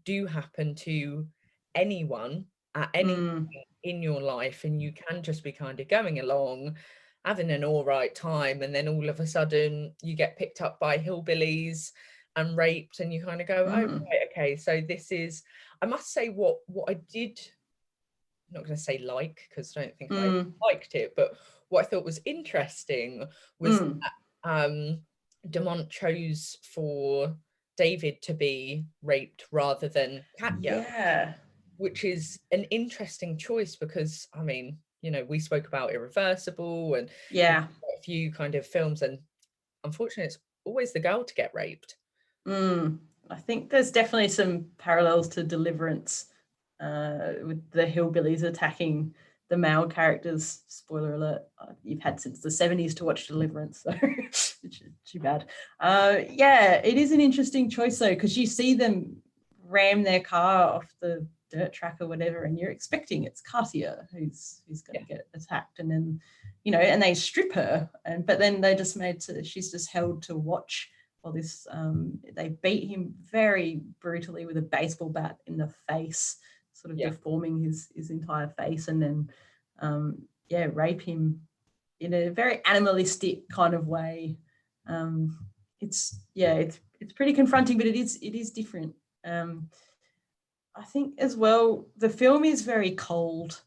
do happen to anyone at any Mm, point in your life, and you can just be kind of going along having an all right time, and then all of a sudden you get picked up by hillbillies and raped, and you kind of go, oh mm, right, okay, so this is, I must say, what I did, I'm not going to say like, because I don't think I mm, liked it, but what I thought was interesting was mm. Demont chose for David to be raped rather than Katya, Yeah. which is an interesting choice because, I mean, we spoke about Irreversible and Yeah. a few kind of films, and unfortunately, it's always the girl to get raped. Mm. I think there's definitely some parallels to Deliverance, with the hillbillies attacking the male characters. Spoiler alert, you've had since the 70s to watch Deliverance, so which is too bad. Yeah, it is an interesting choice though, because you see them ram their car off the dirt track or whatever, and you're expecting it's Katia who's going to get attacked, and then and they strip her, but then they just she's just held to watch while this they beat him very brutally with a baseball bat in the face, sort of deforming his entire face, and then rape him in a very animalistic kind of way. It's pretty confronting, but it is different. I think as well, the film is very cold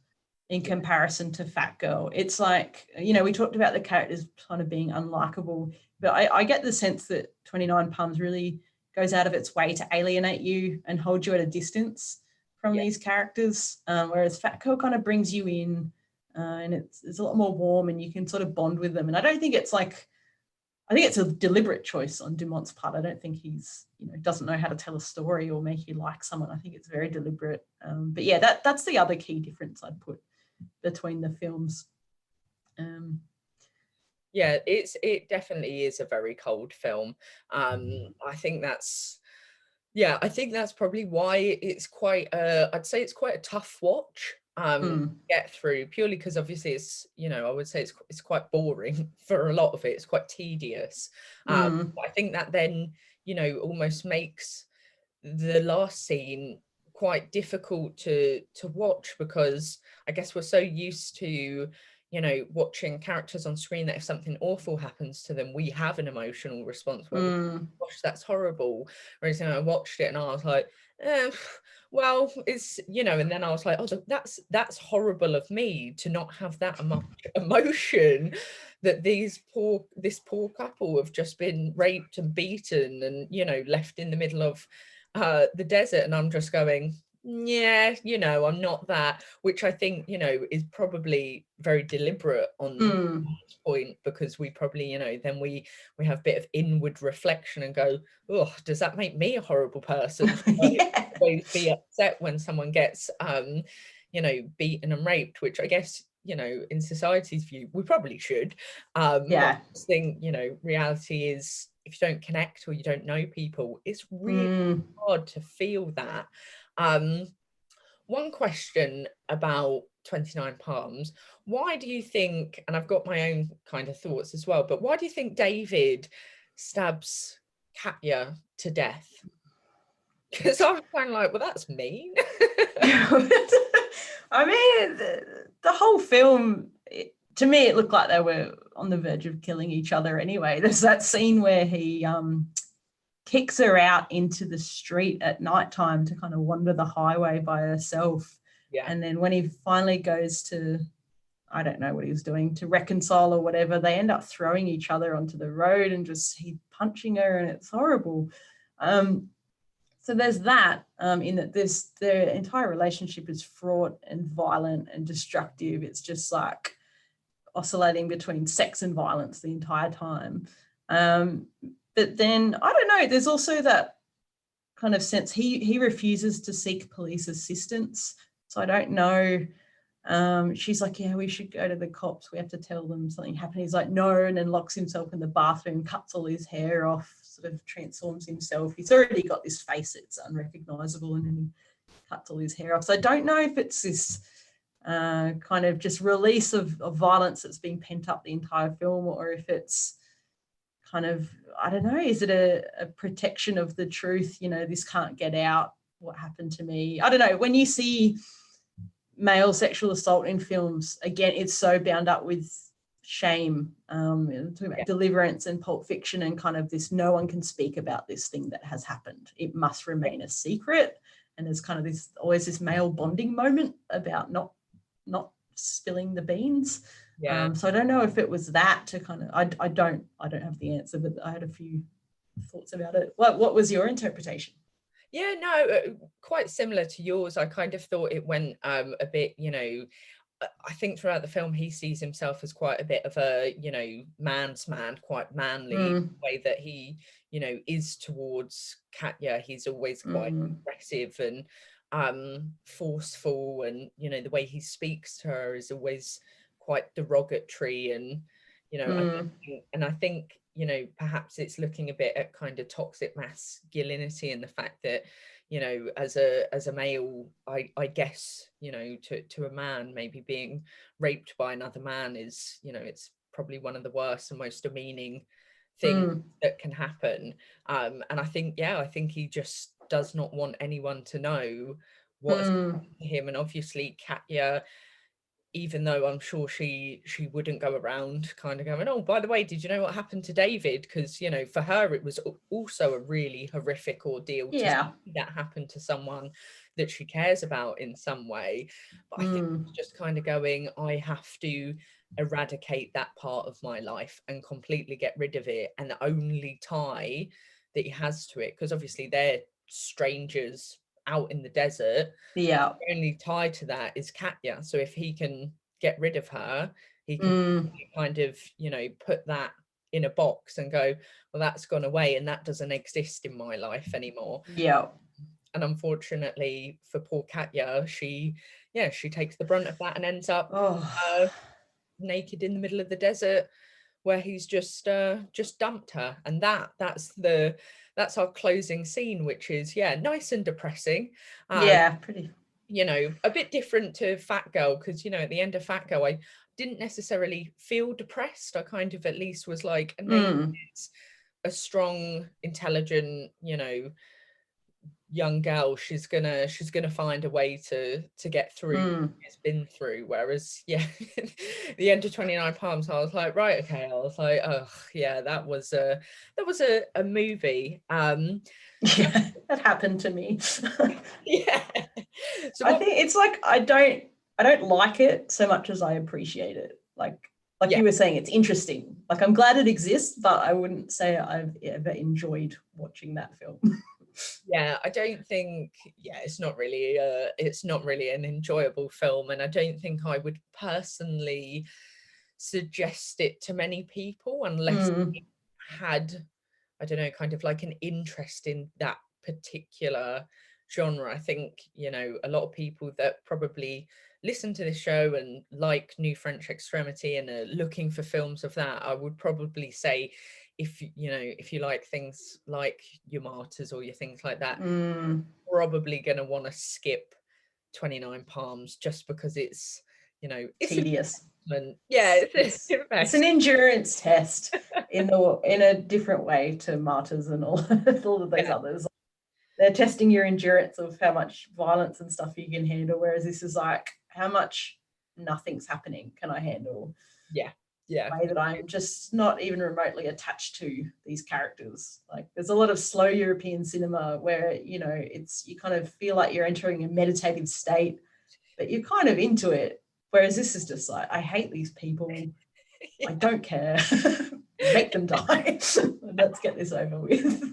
in comparison to Fat Girl. It's like, we talked about the characters kind of being unlikable, but I get the sense that 29 Palms really goes out of its way to alienate you and hold you at a distance from these characters, whereas Fat Girl kind of brings you in, and it's a lot more warm, and you can sort of bond with them. And I think it's a deliberate choice on Dumont's part. I don't think he's, doesn't know how to tell a story or make you like someone. I think it's very deliberate. But yeah, that's the other key difference I'd put between the films. Yeah, it definitely is a very cold film. I think that's probably why it's quite I'd say it's quite a tough watch to get through, purely because obviously it's, I would say it's quite boring for a lot of it. It's quite tedious. I think that then, almost makes the last scene quite difficult to watch, because I guess we're so used to, watching characters on screen that if something awful happens to them, we have an emotional response where gosh, that's horrible. Whereas, I watched it and I was like, well, it's, and then I was like, oh, that's horrible of me to not have that much emotion, that this poor couple have just been raped and beaten and, left in the middle of the desert. And I'm just going, yeah, I'm not that, which I think, is probably very deliberate on this point, because we probably, then we have a bit of inward reflection and go, oh, does that make me a horrible person? Always be upset when someone gets beaten and raped, which I guess, in society's view, we probably should. I think, reality is, if you don't connect or you don't know people, it's really hard to feel that. One question about 29 Palms, why do you think, and I've got my own kind of thoughts as well, but why do you think David stabs Katya to death? Because I was kind of like, well, that's mean. I mean, the whole film, to me, it looked like they were on the verge of killing each other anyway. There's that scene where he kicks her out into the street at nighttime to kind of wander the highway by herself. Yeah. And then when he finally goes to, I don't know what he was doing, to reconcile or whatever, they end up throwing each other onto the road and just he punching her, and it's horrible. So there's that, in that their entire relationship is fraught and violent and destructive. It's just like oscillating between sex and violence the entire time. But then, I don't know, there's also that kind of sense he refuses to seek police assistance. So I don't know. She's like, yeah, we should go to the cops. We have to tell them something happened. He's like, no, and then locks himself in the bathroom, cuts all his hair off, sort of transforms himself. He's already got this face that's unrecognizable, and then he cuts all his hair off. So I don't know if it's this kind of just release of violence that's been pent up the entire film, or if it's kind of, I don't know, is it a protection of the truth? This can't get out. What happened to me? I don't know. When you see male sexual assault in films, again, it's so bound up with shame. Talking about Deliverance and Pulp Fiction, and kind of this, no one can speak about this thing that has happened. It must remain a secret. And there's kind of always this male bonding moment about not spilling the beans. So I don't know if it was that to kind of, I don't have the answer, but I had a few thoughts about it. What was your interpretation? Yeah, no, quite similar to yours. I kind of thought it went a bit, I think throughout the film he sees himself as quite a bit of a, man's man, quite manly, way that he, is towards Katya. He's always quite aggressive and forceful, and the way he speaks to her is always quite derogatory, and I think perhaps it's looking a bit at kind of toxic masculinity, and the fact that as a male, I guess to a man, maybe being raped by another man is it's probably one of the worst and most demeaning things that can happen. And I think he just does not want anyone to know what's happened to him. And obviously Katya, even though I'm sure she wouldn't go around kind of going, oh, by the way, did you know what happened to David? Because for her it was also a really horrific ordeal to see that happen to someone that she cares about in some way. But I think it's just kind of going, I have to eradicate that part of my life and completely get rid of it, and the only tie that he has to it, because obviously they're strangers out in the desert, the only tie to that is Katya. So if he can get rid of her, he can kind of put that in a box and go, well, that's gone away and that doesn't exist in my life anymore. And unfortunately for poor Katya, she takes the brunt of that and ends up naked in the middle of the desert, where he's just dumped her. And that's our closing scene, which is nice and depressing. Pretty, a bit different to Fat Girl, because at the end of Fat Girl I didn't necessarily feel depressed. I kind of at least was like, it's a strong, intelligent, young girl. She's gonna find a way to get through what she's been through. Whereas the end of 29 Palms, I was like, right, okay. I was like, oh yeah, that was a movie. That happened to me. So I think it's like I don't like it so much as I appreciate it. Like you were saying, it's interesting. Like, I'm glad it exists, but I wouldn't say I've ever enjoyed watching that film. I don't think it's not really an enjoyable film, and I don't think I would personally suggest it to many people unless you had, I don't know, kind of like an interest in that particular genre. I think a lot of people that probably listen to this show and like New French Extremity and are looking for films of that, I would probably say, if you like things like your Martyrs or your things like that, probably going to want to skip 29 Palms, just because it's it's tedious. It's an endurance test in a different way to Martyrs and all of those others. They're testing your endurance of how much violence and stuff you can handle, whereas this is like, how much nothing's happening can I handle? Way that I'm just not even remotely attached to these characters. Like, there's a lot of slow European cinema where you kind of feel like you're entering a meditative state, but you're kind of into it, whereas this is just like, I hate these people. I don't care. Make them die. Let's get this over with.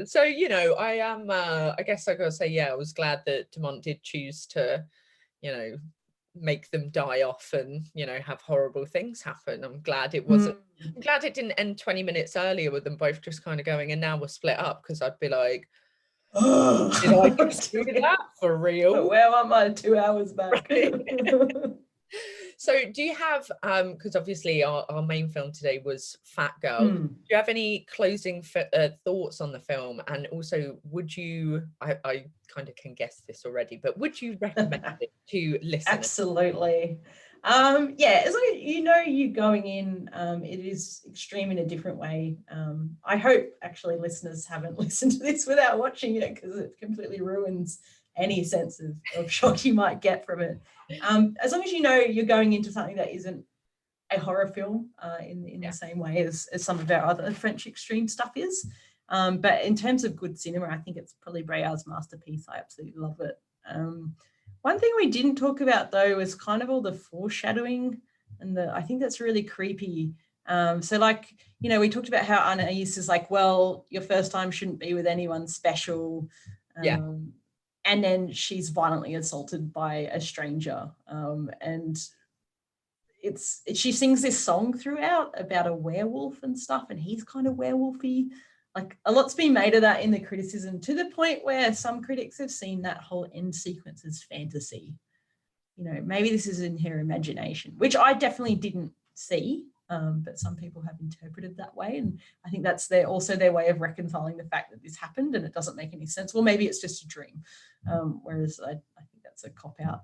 So I am I guess I gotta say, I was glad that Dumont did choose to make them die off and have horrible things happen. I'm glad it wasn't I'm glad it didn't end 20 minutes earlier with them both just kind of going, and now we're split up, because I'd be like, did I just do that for real? Where am my 2 hours back? So do you have, because obviously our main film today was Fat Girl, do you have any closing thoughts on the film? And also, would you, I kind of can guess this already, but would you recommend it to listeners? Absolutely. As long as you're going in, it is extreme in a different way. I hope actually listeners haven't listened to this without watching it, because it completely ruins any sense of shock you might get from it. As long as you're going into something that isn't a horror film in the same way as some of our other French extreme stuff is. But in terms of good cinema, I think it's probably Breillat's masterpiece. I absolutely love it. One thing we didn't talk about, though, was kind of all the foreshadowing, and I think that's really creepy. So, like, we talked about how Anais is like, well, your first time shouldn't be with anyone special. And then she's violently assaulted by a stranger. And she sings this song throughout about a werewolf and stuff, and he's kind of werewolfy. like a lot's been made of that in the criticism, to the point where some critics have seen that whole end sequence as fantasy. You know, maybe this is in her imagination, which I definitely didn't see, but some people have interpreted that way. And I think that's also their way of reconciling the fact that this happened and it doesn't make any sense. Well, maybe it's just a dream, whereas I think that's a cop out.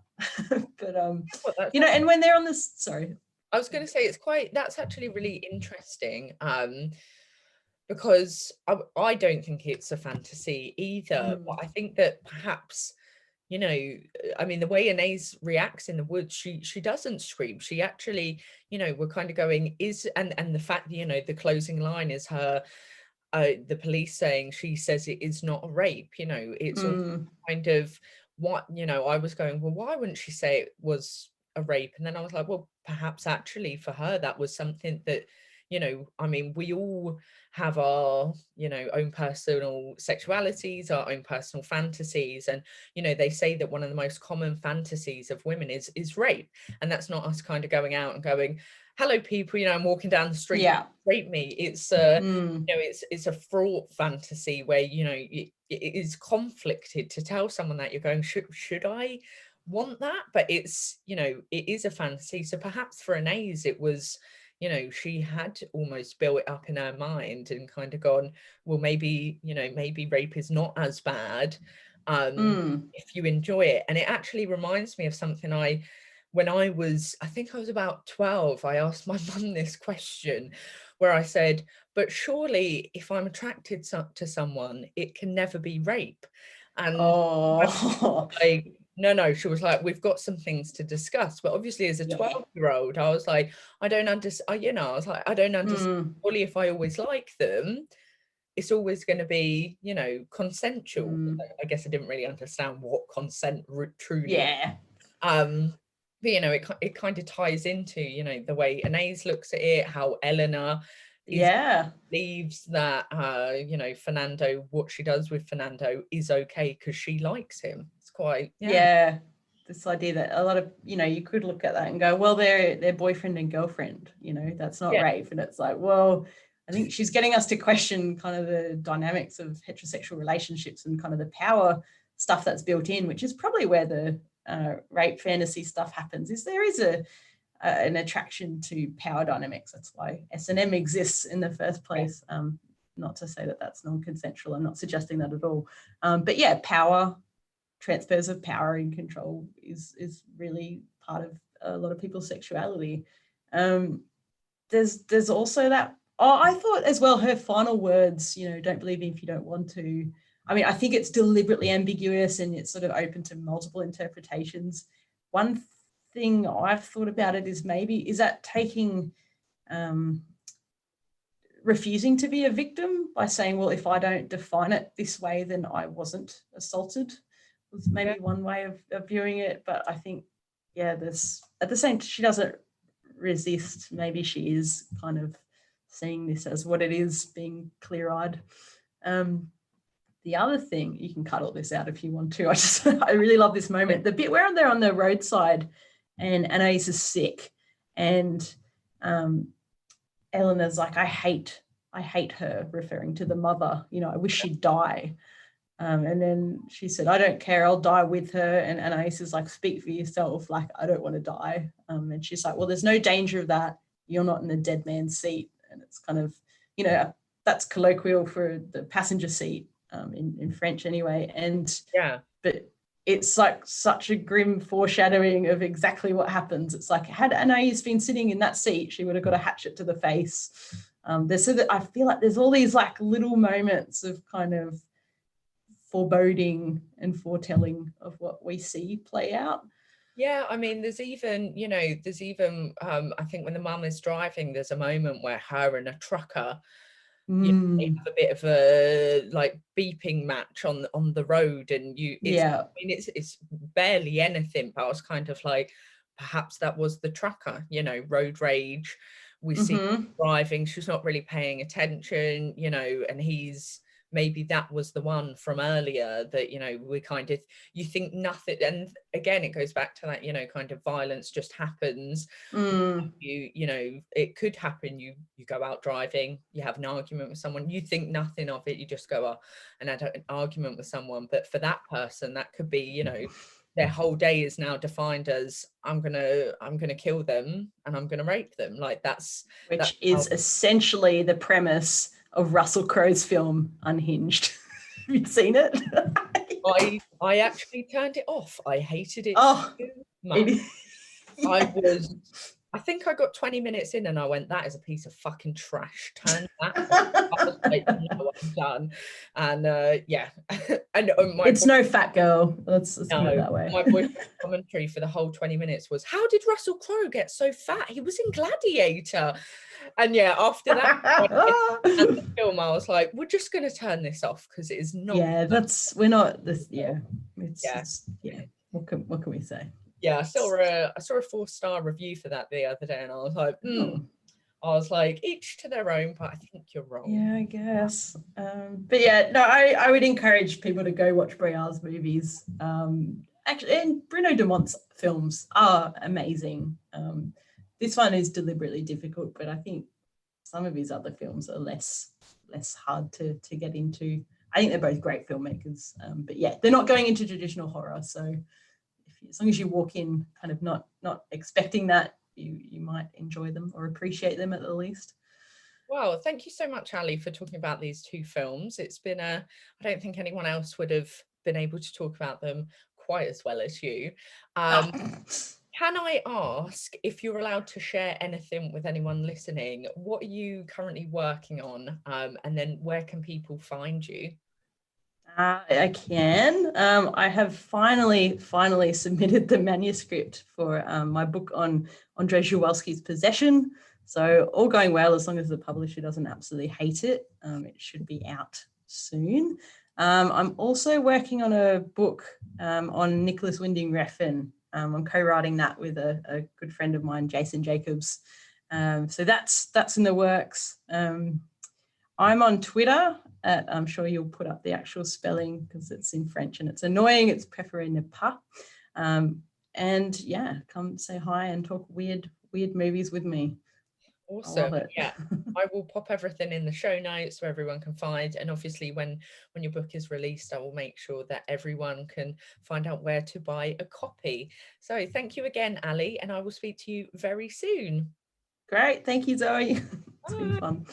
But, you know, and when they're on this, sorry. I was going to say, that's actually really interesting, because I don't think it's a fantasy either, but I think that perhaps, you know, I mean, the way Anais reacts in the woods, she doesn't scream. She actually, you know, we're kind of going, and the fact that, you know, the closing line is her, the police saying, she says it is not a rape, you know, it's kind of what, you know, I was going, well, why wouldn't she say it was a rape? And then I was like, well, perhaps actually for her, that was something that, you know, I mean, we all have our, you know, own personal sexualities, our own personal fantasies. And, you know, they say that one of the most common fantasies of women is rape. And that's not us kind of going out and going, hello, people, you know, I'm walking down the street, yeah, rape me. It's, you know, it's a fraught fantasy where, you know, it is conflicted to tell someone that. You're going, should I want that? But it's, you know, it is a fantasy. So perhaps for Anais, it was, you know, she had almost built it up in her mind and kind of gone, well, maybe, you know, maybe rape is not as bad if you enjoy it. And it actually reminds me of something when I think I was about 12, I asked my mum this question where I said, but surely if I'm attracted to someone, it can never be rape. And like, no, she was like, we've got some things to discuss. But obviously as a 12-year-old, I was like, I don't understand, you know, I was like, I don't understand. Only if I always like them, it's always going to be, you know, consensual. I guess I didn't really understand what consent truly was. But, you know, it kind of ties into, you know, the way Anais looks at it, how Eleanor believes that, you know, Fernando, what she does with Fernando is okay because she likes him. It's quite, this idea that a lot of, you know, you could look at that and go, well, they're boyfriend and girlfriend, you know, that's not rape. And it's like, well, I think she's getting us to question kind of the dynamics of heterosexual relationships and kind of the power stuff that's built in, which is probably where the rape fantasy stuff happens. There is an attraction to power dynamics. That's why S&M exists in the first place. Not to say that that's non-consensual. I'm not suggesting that at all. But yeah, power, transfers of power and control is really part of a lot of people's sexuality. There's also that. I thought as well, her final words, you know, don't believe me if you don't want to. I mean, I think it's deliberately ambiguous and it's sort of open to multiple interpretations. One thing I've thought about it is is that taking, refusing to be a victim by saying, well, if I don't define it this way, then I wasn't assaulted, was maybe one way of viewing it. But I think, there's at the same time, she doesn't resist. Maybe she is kind of seeing this as what it is, being clear-eyed. The other thing, you can cut all this out if you want to. I really love this moment. The bit where they're on the roadside and Anais is sick and Eleanor's like, I hate her, referring to the mother, you know, I wish she'd die. And then she said, I don't care, I'll die with her. And Anais is like, speak for yourself, like, I don't want to die. And she's like, well, there's no danger of that. You're not in the dead man's seat. And it's kind of, you know, that's colloquial for the passenger seat in French anyway. And but it's like such a grim foreshadowing of exactly what happens. It's like, had Anais been sitting in that seat, she would have got a hatchet to the face. I feel like there's all these like little moments of kind of foreboding and foretelling of what we see play out. Yeah, I mean, there's even, I think when the mum is driving, there's a moment where her and a trucker, you know, they have a bit of a like beeping match on the road, and I mean, it's barely anything, but I was kind of like, perhaps that was the trucker, you know, road rage. We see driving, she's not really paying attention, you know, and he's maybe that was the one from earlier that, you know, we kind of, you think nothing. And again, it goes back to that, you know, kind of violence just happens. You know, it could happen. You go out driving, you have an argument with someone, you think nothing of it, you just go up and had an argument with someone. But for that person, that could be, you know, their whole day is now defined as I'm gonna kill them and I'm gonna rape them. Like that's is essentially the premise of Russell Crowe's film Unhinged. Have you seen it? I actually turned it off. I hated it Oh, so much. I think I got 20 minutes in and I went, that is a piece of fucking trash. Turn that off. I was like, no, I'm done. And yeah. And it's no Fat Girl. Let's put it that way. My boyfriend's commentary for the whole 20 minutes was, how did Russell Crowe get so fat? He was in Gladiator. And yeah, after that and the film, I was like, we're just going to turn this off because it is not. Yeah, we're not this. Yeah, it's yeah. What can we say? Yeah, I saw a 4-star review for that the other day, and I was like, I was like, each to their own, but I think you're wrong. Yeah, I guess. But yeah, no, I would encourage people to go watch Briar's movies. Actually, and Bruno Dumont's films are amazing. This one is deliberately difficult, but I think some of his other films are less hard to get into. I think they're both great filmmakers. But yeah, they're not going into traditional horror, so as long as you walk in kind of not expecting that, you might enjoy them or appreciate them at the least. Well, thank you so much, Ali, for talking about these two films. It's been I don't think anyone else would have been able to talk about them quite as well as you. Can I ask if you're allowed to share anything with anyone listening? What are you currently working on? And then where can people find you? I can. I have finally submitted the manuscript for my book on Andrzej Żuławski's Possession. So all going well, as long as the publisher doesn't absolutely hate it, it should be out soon. I'm also working on a book on Nicholas Winding Refn. I'm co-writing that with a good friend of mine, Jason Jacobs. So that's in the works. I'm on Twitter. I'm sure you'll put up the actual spelling because it's in French and it's annoying. It's Préféré ne pas. And yeah, come say hi and talk weird movies with me. Awesome. Yeah, I will pop everything in the show notes so everyone can find. And obviously when your book is released, I will make sure that everyone can find out where to buy a copy. So thank you again, Ali, and I will speak to you very soon. Great. Thank you, Zoe. It's been fun.